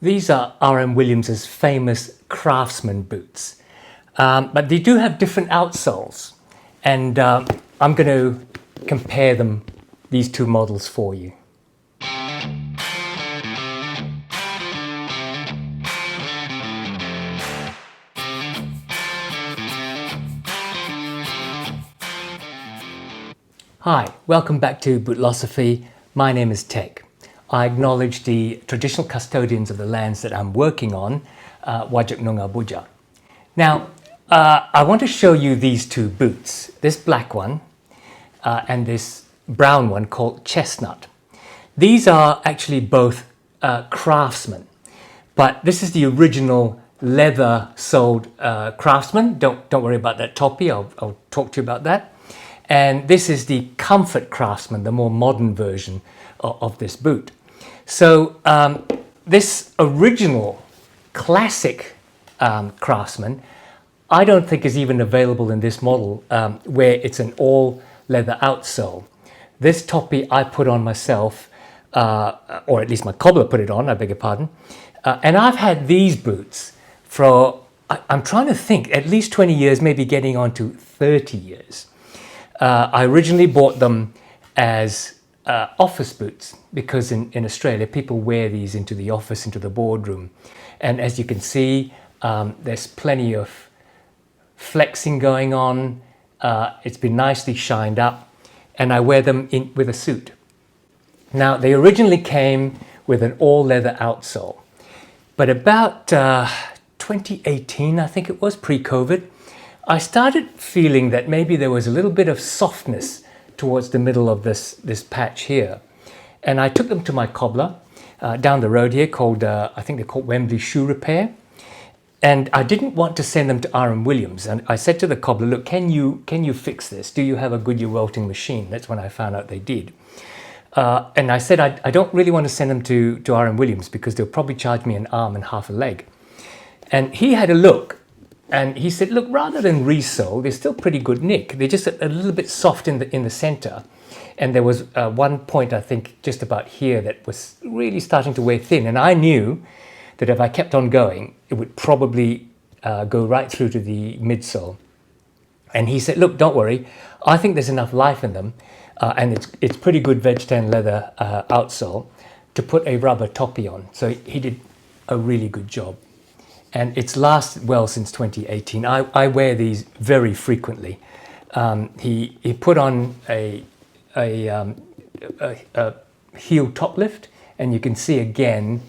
These are R.M. Williams's famous Craftsman boots, but they do have different outsoles, and I'm going to compare them, these two models for you. Hi, welcome back to Bootlosophy. My name is Tech. I acknowledge the traditional custodians of the lands that I'm working on, Wajak Noongar Boodja. Now, I want to show you these two boots, this black one and this brown one called Chestnut. These are actually both Craftsman, but this is the original leather-soled Craftsman. Don't worry about that toppy, I'll talk to you about that. And this is the Comfort Craftsman, the more modern version of this boot. So this original classic Craftsman, I don't think is even available in this model where it's an all leather outsole. This toppy I put on myself, or at least my cobbler put it on, I beg your pardon. And I've had these boots for, I'm trying to think, at least 20 years, maybe getting on to 30 years. I originally bought them as office boots because in Australia people wear these into the office, into the boardroom, and as you can see there's plenty of flexing going on. It's been nicely shined up, and I wear them with a suit. Now they originally came with an all leather outsole, but about 2018 I think it was, pre-COVID, I started feeling that maybe there was a little bit of softness towards the middle of this patch here. And I took them to my cobbler down the road here called, I think they're called Wembley Shoe Repair. And I didn't want to send them to R.M. Williams. And I said to the cobbler, look, can you fix this? Do you have a Goodyear welting machine? That's when I found out they did. And I said, I don't really want to send them to R.M. Williams because they'll probably charge me an arm and half a leg. And he had a look. And he said, look, rather than resole, they're still pretty good nick. They're just a little bit soft in the center. And there was one point, I think, just about here that was really starting to wear thin. And I knew that if I kept on going, it would probably go right through to the midsole. And he said, look, don't worry. I think there's enough life in them. And it's pretty good veg tan leather outsole to put a rubber toppy on. So he did a really good job. And it's lasted well since 2018. I wear these very frequently. He put on a heel top lift, and you can see again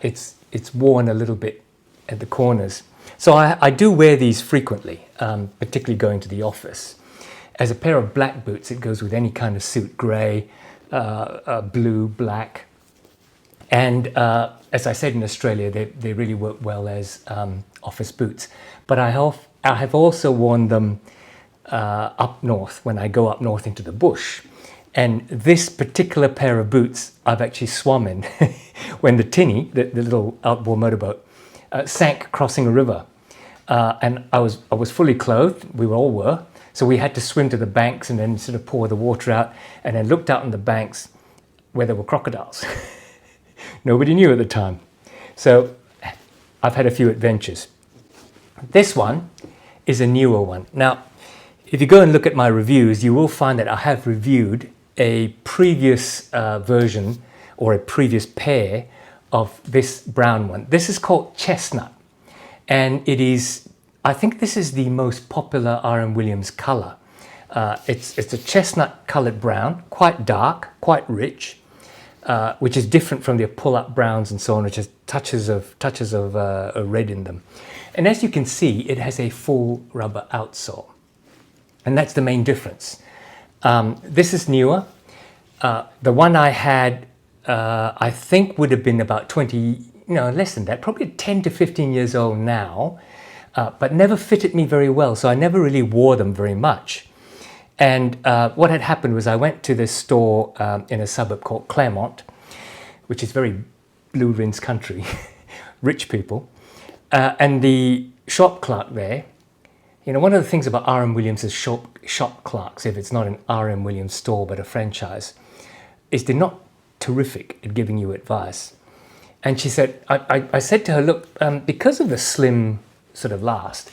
it's worn a little bit at the corners. So I do wear these frequently, particularly going to the office. As a pair of black boots, it goes with any kind of suit, grey, blue, black. And as I said, in Australia, they really work well as office boots. But I have also worn them up north, when I go up north into the bush. And this particular pair of boots I've actually swum in when the tinny, the little outboard motorboat, sank crossing a river. And I was fully clothed, we all were. So we had to swim to the banks and then sort of pour the water out, and then looked out on the banks where there were crocodiles. Nobody knew at the time. So I've had a few adventures. This one is a newer one. Now, if you go and look at my reviews, you will find that I have reviewed a previous version or a previous pair of this brown one. This is called Chestnut. And it is, I think this is the most popular R.M. Williams color. It's a chestnut colored brown, quite dark, quite rich. Which is different from the pull-up browns and so on, which has touches of red in them. And as you can see, it has a full rubber outsole, and that's the main difference. This is newer. The one I had, I think, would have been about 20, less than that, probably 10 to 15 years old now, but never fitted me very well, so I never really wore them very much. And what had happened was I went to this store in a suburb called Claremont, which is very blue rinse country, rich people. And the shop clerk there, one of the things about R.M. Williams is shop clerks, if it's not an R.M. Williams store but a franchise, is they're not terrific at giving you advice. And she said, I said to her, look, because of the slim sort of last,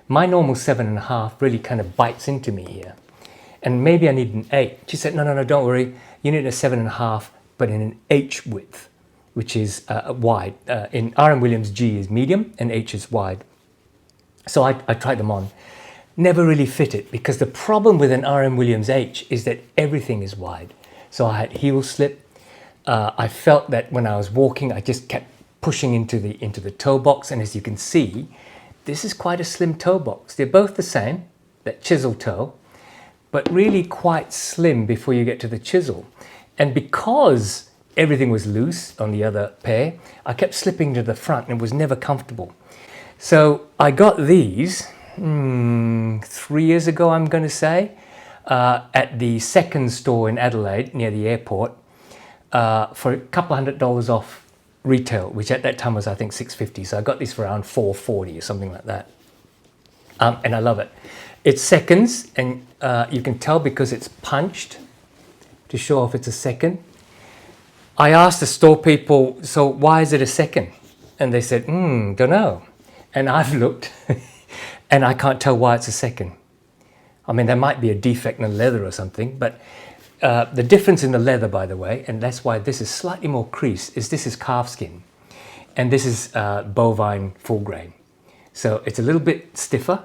my normal 7.5 really kind of bites into me here. And maybe I need an 8. She said, no, no, no, don't worry. You need a 7.5, but in an H width, which is wide. In R.M. Williams, G is medium and H is wide. So I tried them on. Never really fit it, because the problem with an R.M. Williams H is that everything is wide. So I had heel slip. I felt that when I was walking, I just kept pushing into the toe box. And as you can see, this is quite a slim toe box. They're both the same, that chisel toe, but really quite slim before you get to the chisel. And because everything was loose on the other pair, I kept slipping to the front and it was never comfortable. So I got these 3 years ago, I'm going to say, at the second store in Adelaide near the airport for a couple $100 off retail, which at that time was I think $6.50. So I got these for around $4.40 or something like that. And I love it. It's seconds, and you can tell because it's punched to show off it's a second. I asked the store people, so why is it a second? And they said, don't know. And I've looked and I can't tell why it's a second. I mean, there might be a defect in the leather or something, but the difference in the leather, by the way, and that's why this is slightly more crease, is this is calf skin and this is bovine full grain. So it's a little bit stiffer,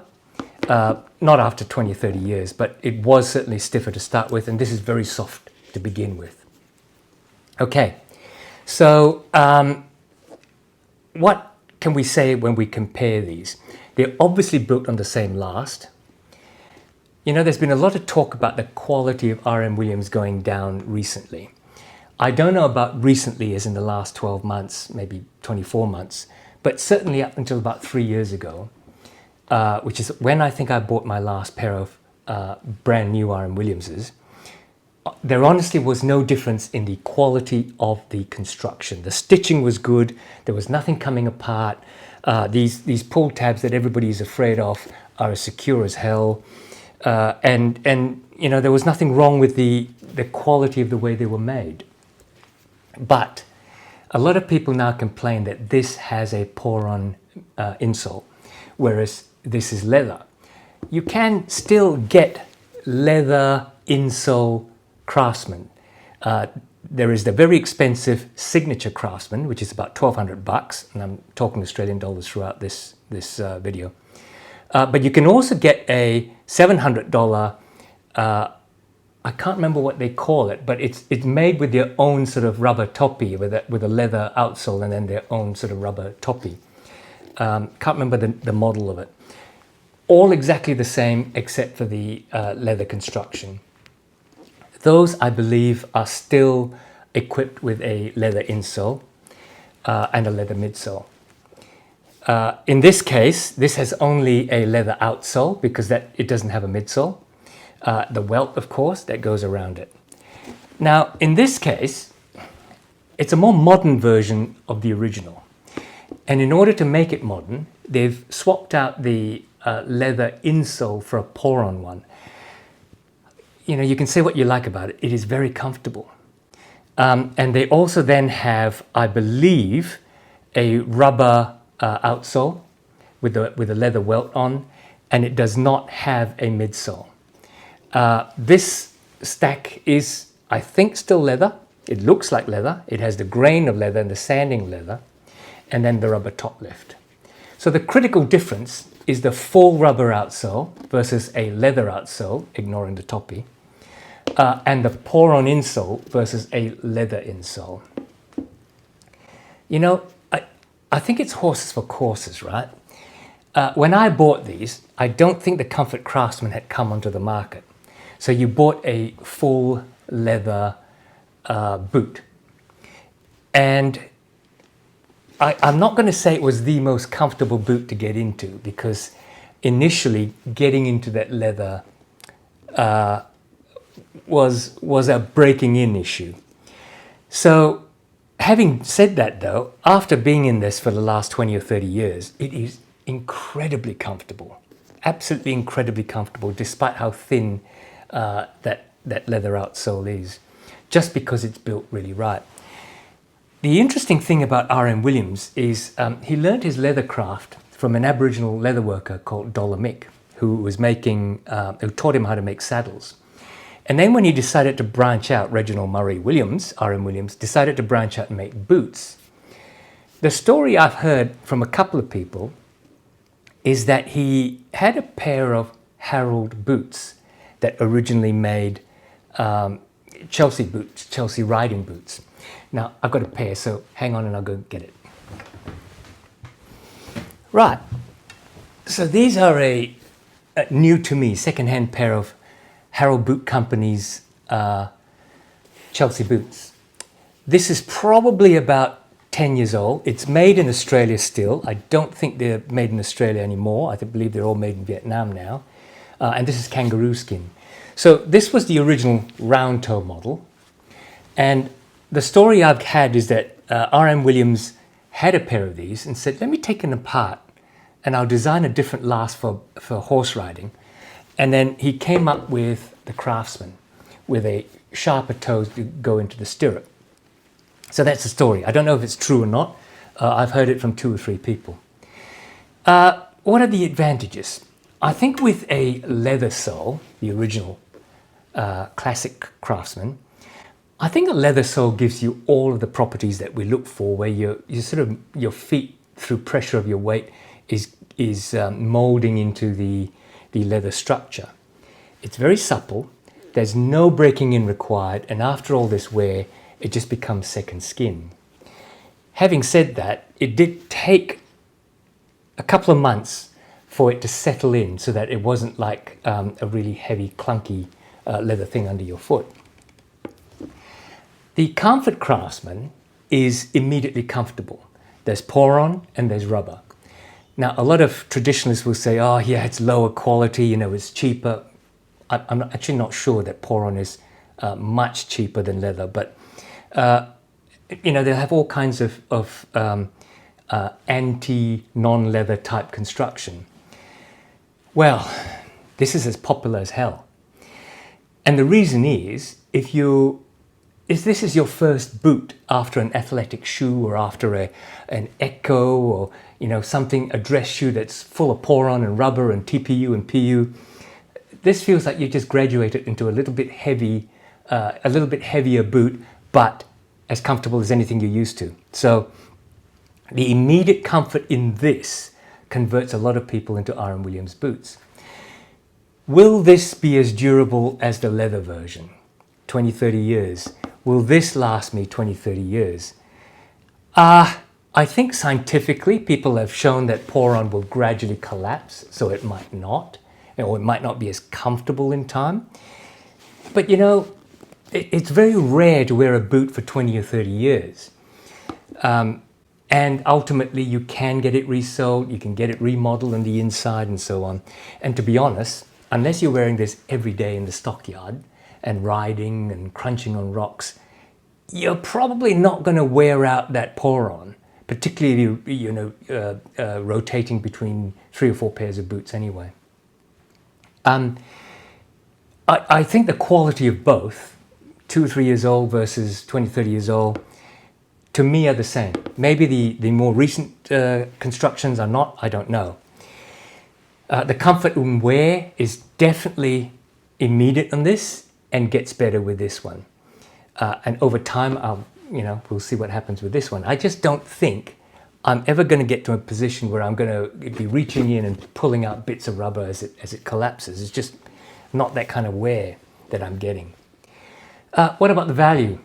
not after 20 or 30 years, but it was certainly stiffer to start with, and this is very soft to begin with. Okay, so what can we say when we compare these? They're obviously built on the same last. You know, there's been a lot of talk about the quality of R.M. Williams going down recently. I don't know about recently as in the last 12 months, maybe 24 months, but certainly up until about 3 years ago, which is when I think I bought my last pair of brand new R.M. Williamses, there honestly was no difference in the quality of the construction. The stitching was good. There was nothing coming apart. These pull tabs that everybody is afraid of are as secure as hell. And you know, there was nothing wrong with the quality of the way they were made. But a lot of people now complain that this has a Poron insole, whereas this is leather. You can still get leather insole Craftsman. There is the very expensive signature Craftsman, which is about $1,200, and I'm talking Australian dollars throughout this video. But you can also get a $700. I can't remember what they call it, but it's made with their own sort of rubber toppy with a leather outsole and then their own sort of rubber toppy. Can't remember the model of it. All exactly the same except for the leather construction. Those, I believe, are still equipped with a leather insole and a leather midsole. In this case, this has only a leather outsole because it doesn't have a midsole. The welt, of course, that goes around it. Now, in this case, it's a more modern version of the original. And in order to make it modern, they've swapped out the leather insole for a Poron one. You know, you can say what you like about it. It is very comfortable. And they also then have, I believe, a rubber outsole with a leather welt on, and it does not have a midsole. This stack is, I think, still leather. It looks like leather. It has the grain of leather and the sanding leather, and then the rubber top lift. So the critical difference is the full rubber outsole versus a leather outsole, ignoring the toppy, and the Poron insole versus a leather insole. You know, I think it's horses for courses, right? When I bought these, I don't think the Comfort Craftsman had come onto the market. So you bought a full leather boot. And I'm not going to say it was the most comfortable boot to get into, because initially getting into that leather was a breaking in issue. So having said that, though, after being in this for the last 20 or 30 years, it is incredibly comfortable, absolutely incredibly comfortable, despite how thin that leather outsole is, just because it's built really right. the interesting thing about R.M. Williams is he learned his leather craft from an Aboriginal leather worker called Dollar Mick, who taught him how to make saddles. And then when he decided to branch out, Reginald Murray Williams, R.M. Williams, decided to branch out and make boots. The story I've heard from a couple of people is that he had a pair of Harold boots that originally made Chelsea boots, Chelsea riding boots. Now, I've got a pair, so hang on and I'll go get it. Right, so these are a new to me, second-hand pair of Harold Boot Company's Chelsea boots. This is probably about 10 years old. It's made in Australia still. I don't think they're made in Australia anymore. I believe they're all made in Vietnam now. And this is kangaroo skin. So this was the original round toe model. And the story I've had is that R.M. Williams had a pair of these and said, let me take them apart and I'll design a different last for horse riding. And then he came up with the Craftsman with a sharper toe to go into the stirrup. So that's the story. I don't know if it's true or not. I've heard it from 2 or 3 people. What are the advantages? I think with a leather sole, the original classic Craftsman, I think a leather sole gives you all of the properties that we look for, where your feet, through pressure of your weight, is molding into the leather structure. It's very supple. There's no breaking in required, and after all this wear, it just becomes second skin. Having said that, it did take a couple of months for it to settle in so that it wasn't like a really heavy, clunky leather thing under your foot. The Comfort Craftsman is immediately comfortable. There's Poron and there's rubber. Now, a lot of traditionalists will say, oh yeah, it's lower quality, it's cheaper. I'm actually not sure that Poron is much cheaper than leather, but they'll have all kinds of anti-non-leather type construction. Well, this is as popular as hell. And the reason is, if this is your first boot after an athletic shoe or after an Echo or a dress shoe that's full of Poron and rubber and TPU and PU, this feels like you just graduated into a little bit heavier boot, but as comfortable as anything you're used to. So the immediate comfort in this converts a lot of people into R.M. Williams boots. Will this be as durable as the leather version? 20, 30 years. Will this last me 20, 30 years? I think scientifically people have shown that Poron will gradually collapse, so it might not, or it might not be as comfortable in time. But it's very rare to wear a boot for 20 or 30 years. And ultimately you can get it resold, you can get it remodeled on the inside and so on. And to be honest, unless you're wearing this every day in the stockyard and riding and crunching on rocks, you're probably not going to wear out that Poron, particularly if you're rotating between 3 or 4 pairs of boots anyway. I think the quality of both, 2 or 3 years old versus 20, 30 years old, to me are the same. Maybe the more recent constructions are not, I don't know. The comfort and wear is definitely immediate on this and gets better with this one. And over time, we'll see what happens with this one. I just don't think I'm ever going to get to a position where I'm going to be reaching in and pulling out bits of rubber as it collapses. It's just not that kind of wear that I'm getting. What about the value?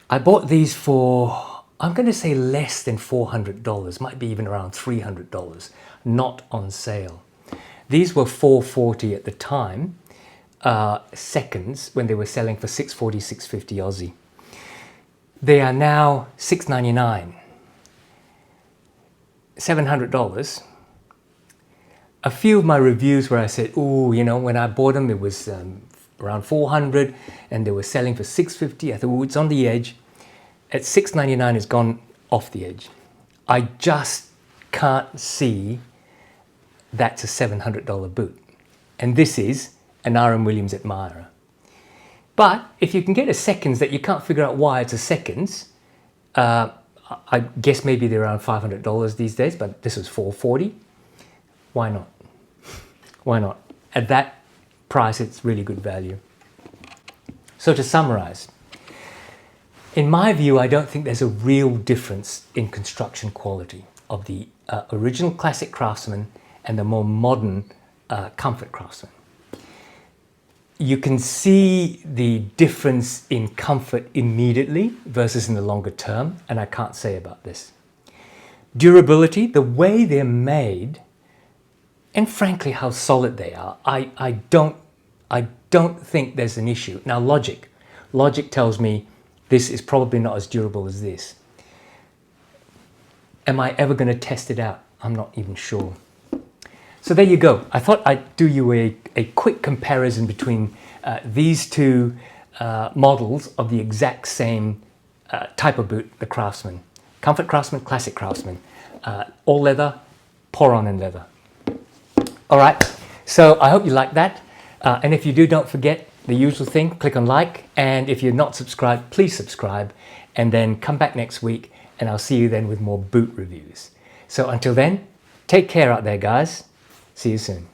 I bought these for, I'm going to say less than $400, might be even around $300, not on sale. These were $440 at the time, seconds, when they were selling for $640, $650 Aussie. They are now $699, $700. A few of my reviews where I said, when I bought them, it was around $400 and they were selling for $650. I thought, it's on the edge. At $699, it's gone off the edge. I just can't see that's a $700 boot. And this is an R.M. Williams admirer. But if you can get a seconds that you can't figure out why it's a seconds, I guess maybe they're around $500 these days, but this was $440. Why not? Why not? At that price, it's really good value. So to summarize, in my view, I don't think there's a real difference in construction quality of the original classic Craftsman and the more modern comfort Craftsman. You can see the difference in comfort immediately versus in the longer term, and I can't say about this. Durability, the way they're made, and frankly how solid they are, I don't think there's an issue. Now logic tells me this is probably not as durable as this. Am I ever going to test it out? I'm not even sure. So there you go. I thought I'd do you a quick comparison between these two models of the exact same type of boot, the Craftsman. Comfort Craftsman, Classic Craftsman. All leather, Poron and leather. All right, so I hope you like that. And if you do, don't forget the usual thing, click on like. And if you're not subscribed, please subscribe. And then come back next week and I'll see you then with more boot reviews. So until then, take care out there, guys. See you soon.